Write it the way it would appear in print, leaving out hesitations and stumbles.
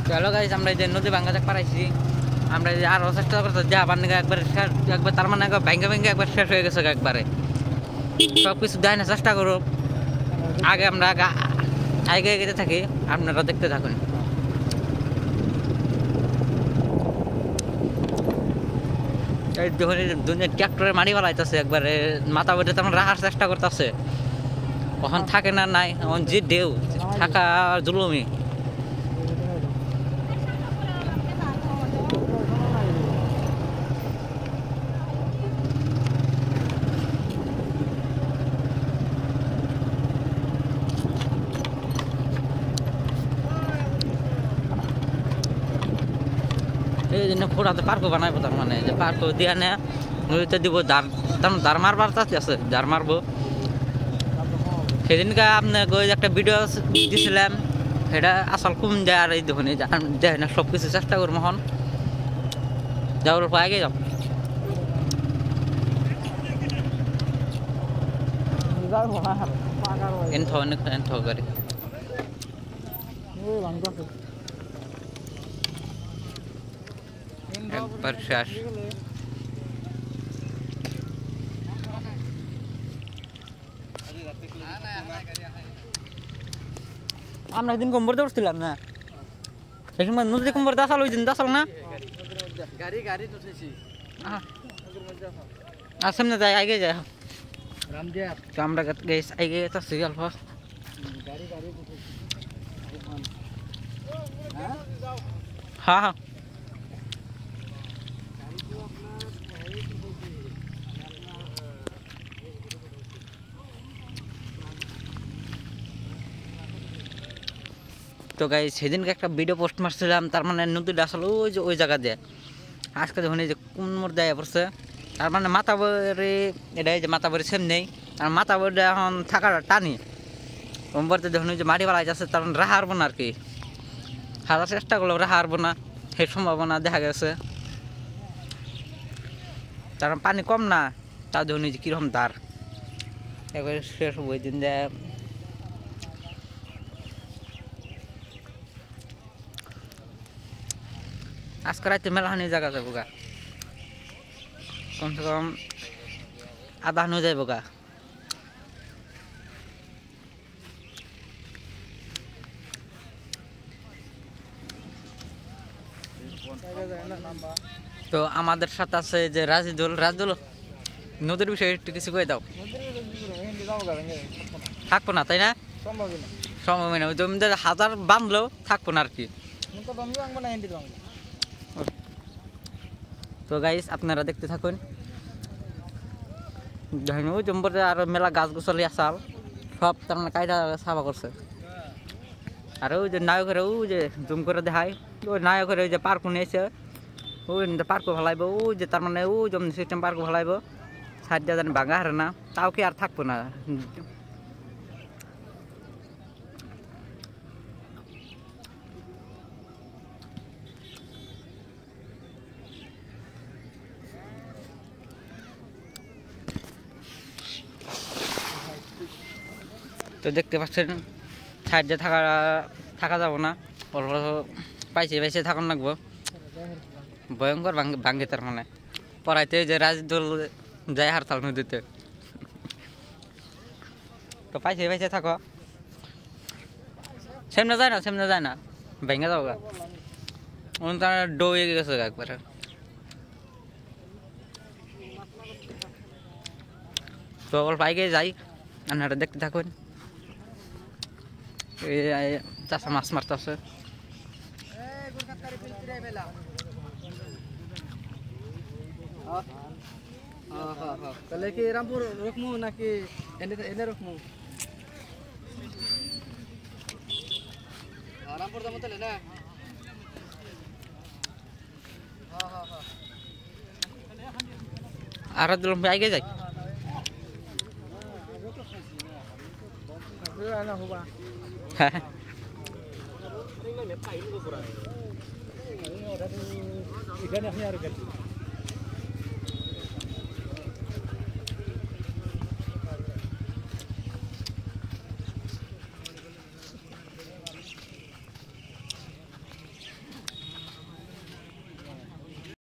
চলো গাইস আমরা যে নদী ভাঙ্গা যাক পারাইছি আমরা যে আরো চেষ্টা করতে যা বান একবার একবার তার মানে ভাঙ্গা ভাঙ্গা একবার শেষ হয়ে গেছে একবারে সবকিছু দেয় না চেষ্টা করো আগে আমরা আগে এগিয়ে থাকি আপনারা দেখতে থাকুন এই দুনিয়া ট্রাক্টরে মারি ফেলাইতেছে একবারে মাথা বেঁধে তেমন রাখার চেষ্টা করতেছে কখন থাকে না নাই এখন যে ঢেউ থাকা জুলুমি এই জন্য ফোড়াতে পার্কও বানাইবো তার মানে যে পার্ক দিয়া নে নদীতে দিব দার মারবার চাচ্ছি আছে দার মারবো সেদিনকে আপনাকে ওই একটা ভিডিও দিছিলাম সেটা আসল কম দেয় আর এই দেখুন দেয় না সব কিছু চেষ্টা করবো এখন যাওয়ার পর আগে যাও এনথ গাড়ি একবার শেষ আমরা একদিন কম্বর ধরছিলাম না সেই সময় নদী কম্বর দাসাল ওই দিন দাসাল না গাড়ি আসেন না যাই আগে যাই তো আমরা আগে যাচ্ছি অল্প হ্যাঁ হ্যাঁ তো গাইস সেদিনকে একটা ভিডিও পোস্ট মারছিলাম তার মানে নদীটা আসলে ওই যে ওই জায়গা দিয়ে আজকে যখন এই যে কোন মোড় দেয় পড়ছে তার মানে মাথা বরে এটা এই যে মাথা বরে সেম নেই আর মাথা বরে এখন থাকার টানি কম্বরতে যখন ওই যে মাটি বালাই যাচ্ছে তার মানে রাহা হারবো না আর কি হাজার চেষ্টা করলেও রাহা হারবো না সেই সম্ভাবনা দেখা গেছে তার পানি কম না তার যখন এই যে কীরকম দাঁড় একবার শেষ হবো ওই দিন দেয় আজকে রাতে মেলাহানি জায়গা যাবো গা কমসে কম আধা হানো যাইব গা তো আমাদের সাথে আছে যে রাজিদুল নদীর বিষয়ে একটু কিছু কয়ে দাও থাকবো না তাই না সম্ভব না জমিদার হাজার বাঁধলেও থাকবো না আর কি তো গাইস আপনারা দেখতে থাকুন ওই জম্বরে আর মেলা গাছ গোছালি আসাল সব তার মানে কায়দা সাফা করছে আর ওই যে নায়কের ওই যে জুম করে দেখায় ওই নায়কের ওই যে পার্ক নিয়েছে ওই পার্কও ভালাইব ওই যে তার মানে ওই জমি সিস্টেম পার্কও ভালাইব সাইড দিয়ে জানি ভাঙা হারে না তাও কি আর থাকবো না তো দেখতে পাচ্ছেন সাইডে থাকা যাব না অল্প পাইছে থাকুন লাগবো ভয়ঙ্কর ভাঙ্গে তার মানে পড়াইতে যে রাজদল যায় হারতাল নদীতে তো পাইছে থাকো সামনে যায় না ভেঙে যাও গা তার ডয়ে গেছে একবারে তো অল্প আগে যাই আপনারা দেখতে থাকুন চাষা মাছ মারতেছে তাহলে কি রামপুর রকমু নাকি এনে রকমু রামপুর যাবো তাহলে না আর দিলাম আগে যাই হ্যাঁ 이간이 하냐 그랬지.